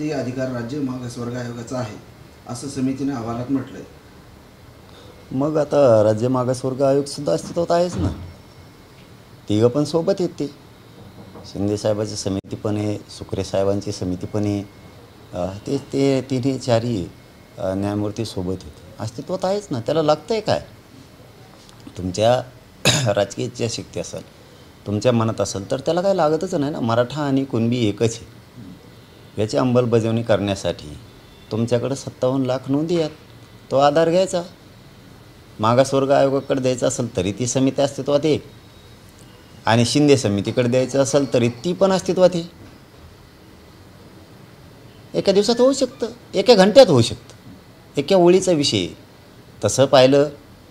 ते अधिकार राज्य मागासवर्ग आयोगाचा आहे असं समितीने अहवालात म्हटलंय. मग आता राज्य मागासवर्ग आयोग सुद्धा अस्तित्वात आहेच ना. तिघं पण सोबत आहेत. ते शिंदे साहेबांची समिती पण आहे, सुकरे साहेबांची समिती पण आहे. ते ते तिन्ही चारही न्यायमूर्ती सोबत आहेत. अस्तित्वात आहेच ना. त्याला लागतं आहे काय? तुमच्या राजकीय इच्छाशक्ती असेल, तुमच्या मनात असेल तर त्याला काय लागतच नाही ना. मराठा आणि कुणबी एकच आहे. याची अंमलबजावणी करण्यासाठी तुमच्याकडे 57 लाख नोंदी आहेत. तो आधार घ्यायचा, मागासवर्ग आयोगाकडे द्यायचा असेल तरी ती समिती अस्तित्वात आहे, आणि शिंदे समितीकडे द्यायचं असेल तरी ती पण अस्तित्वात आहे. एका दिवसात होऊ शकतं, एका घंट्यात होऊ शकतं, एका ओळीचा विषय. तसं पाहिलं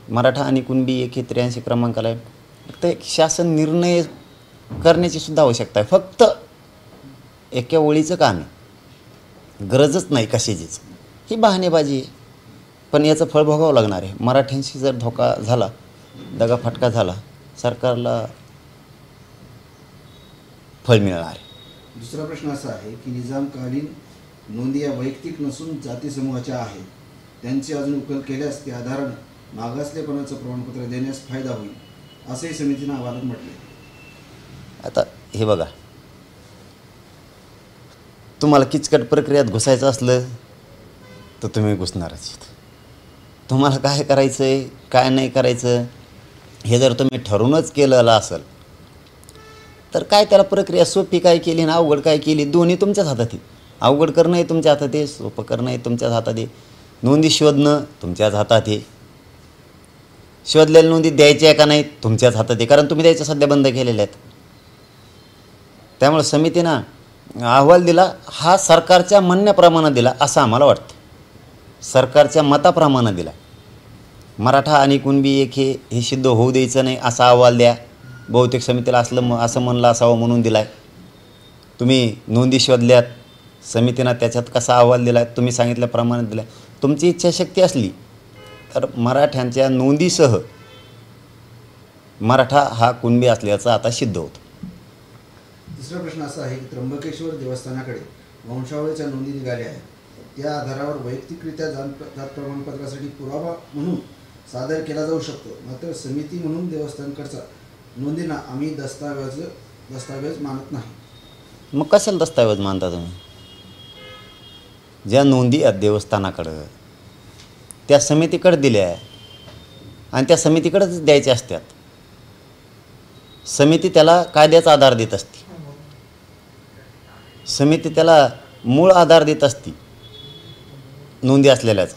मराठा आणि कुणबी 183 क्रमांकाला आहे. फक्त एक शासन निर्णय करण्याची सुद्धा आवश्यकता आहे. फक्त एका ओळीचं काम आहे, गरजच नाही कशाचीच. ही बहाणेबाजी आहे. पण याचं फळ भोगावं लागणार आहे. मराठ्यांशी जर धोका झाला, दगाफटका झाला, सरकारला फळ मिळणार आहे. दुसरा प्रश्न असा आहे की निजामकालीन नोंदी या वैयक्तिक नसून जाती समूहाच्या आहेत. त्यांची अजून उकल केल्यास त्या आधाराने मागासलेपणाचं प्रमाणपत्र देण्यास फायदा होईल असंही समितीनं अहवालात म्हटले. आता हे बघा, तुम्हाला किचकट प्रक्रियात घुसायचं असलं तर तुम्ही घुसणारच. तुम्हाला काय करायचं आहे, काय नाही करायचं हे जर तुम्ही ठरूनच केलेलं असेल तर काय त्याला प्रक्रिया सोपी काय केली आणि अवघड काय केली, दोन्ही तुमच्याच हातात आहे. अवघड करणंही तुमच्या हातात आहे, सोपं करणंही तुमच्याच हातात आहे. नोंदी शोधणं तुमच्याच हातात आहे. शोधलेल्या नोंदी द्यायच्या आहे का नाही तुमच्याच हातात आहे, कारण तुम्ही द्यायच्या सध्या बंद केलेल्या आहेत. त्यामुळे समितीनं अहवाल दिला हा सरकारच्या म्हणण्याप्रमाणे दिला असं आम्हाला वाटतं. सरकारच्या मताप्रमाणे दिला. मराठा आणि कुणबी एक हे सिद्ध होऊ द्यायचं नाही असा अहवाल द्या. बहुतेक समितीला असं म्हणलं असावं म्हणून दिला आहे. तुम्ही नोंदी शोधल्यात, समितीनं त्याच्यात कसा अहवाल दिला आहे तुम्ही सांगितल्याप्रमाणे दिला. तुमची इच्छाशक्ती असली तर मराठ्यांच्या नोंदीसह मराठा हा कुणबी असल्याचं आता सिद्ध होतं. तिसरा प्रश्न असा आहे की त्र्यंबकेश्वर देवस्थानाकडे वंशावळीच्या नोंदी निघाल्या आहेत. त्या आधारावर वैयक्तिकरित्या जात प्रमाणपत्रासाठी पुरावा म्हणून सादर केला जाऊ शकतो. मात्र समिती म्हणून देवस्थानकडचा नोंदींना आम्ही दस्तावेज मानत नाही. मग कशाला दस्तावेज मानता तुम्ही? ज्या नोंदी आहेत देवस्थानाकडं त्या समितीकडे दिल्या आहे आणि त्या समितीकडेच द्यायच्या असतात. समिती त्याला कायद्याचा आधार देत असते. समिती त्याला मूळ आधार देत असते नोंदी असलेल्याचा.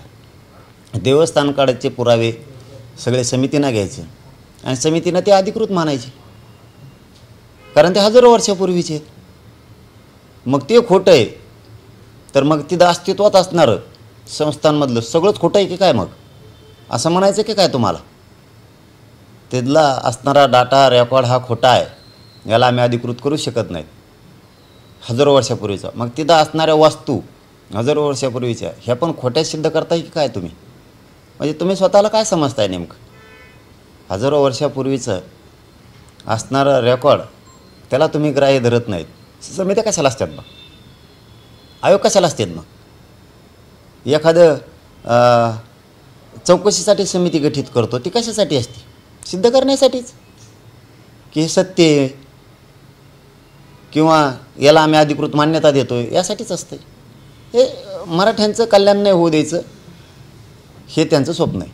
देवस्थानकाळचे पुरावे सगळे समितीनं घ्यायचे आणि समितीनं ते अधिकृत मानायचे, कारण ते हजारो वर्षापूर्वीचे आहेत. मग ते खोटं आहे तर मग तिथं अस्तित्वात असणारं संस्थांमधलं सगळंच खोटं आहे की काय? मग असं म्हणायचं की काय तुम्हाला? तिथला असणारा डाटा रेकॉर्ड हा खोटा आहे, याला आम्ही अधिकृत करू शकत नाहीत. हजारो वर्षापूर्वीचा. मग तिथं असणाऱ्या वस्तू हजारो वर्षापूर्वीच्या ह्या पण खोट्या सिद्ध करताय की काय तुम्ही? म्हणजे तुम्ही स्वतःला काय समजताय नेमकं? हजारो वर्षापूर्वीचं असणारं रेकॉर्ड त्याला तुम्ही ग्राह्य धरत नाहीत. समित्या कशाला असतात मग? आयोग कशाला असतात मग? एखादं चौकशीसाठी समिती गठीत करतो ती कशासाठी असते? सिद्ध करण्यासाठीच की हे सत्य आहे किंवा याला आम्ही अधिकृत मान्यता देतो यासाठीच असते. हे मराठ्यांचं कल्याण नाही होऊ द्यायचं हे त्यांचं स्वप्न आहे.